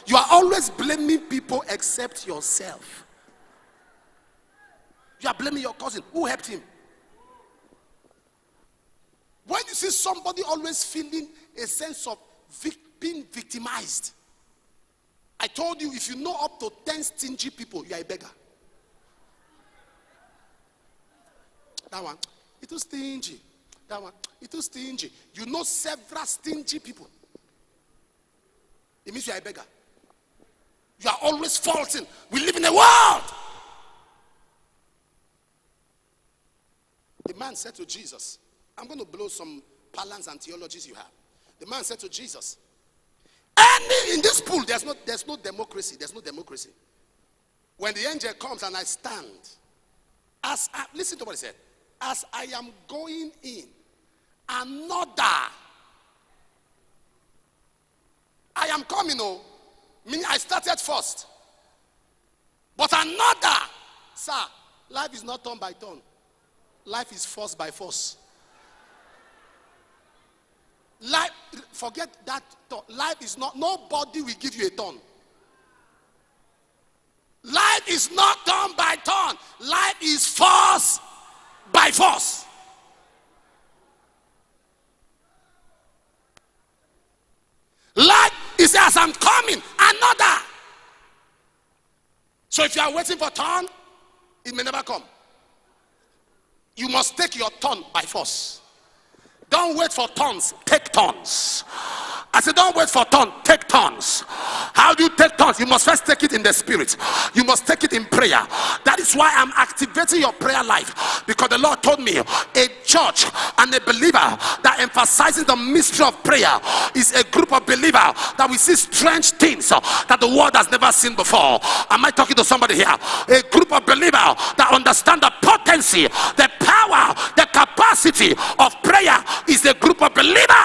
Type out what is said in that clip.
You are always blaming people except yourself. You are blaming your cousin. Who helped him? When you see somebody always feeling a sense of being victimized, I told you, if you know up to 10 stingy people, you are a beggar. That one, it was stingy. That one, it was stingy. You know several stingy people. It means you are a beggar. You are always faulting. We live in a world. The man said to Jesus, I'm going to blow some parlance and theologies you have. The man said to Jesus, in this pool, there's no democracy. There's no democracy. When the angel comes and I stand, listen to what he said. As I am going in, another. I am coming, meaning I started first. But another. Sir, life is not turn by turn. Life is force by force. Life, forget that. Life is not, nobody will give you a turn. Life is not turn by turn. Life is force by force. Life is as I'm coming, another. So if you are waiting for turn, it may never come. You must take your turn by force. Don't wait for turns, take turns. I said, don't wait for turn, take turns. How do you take turns? You must first take it in the spirit. You must take it in prayer. That is why I'm activating your prayer life. Because the Lord told me a church and a believer that emphasizes the mystery of prayer is a group of believers that will see strange things that the world has never seen before. Am I talking to somebody here? A group of believers that understand the potency, the power, the capacity of prayer is a group of believers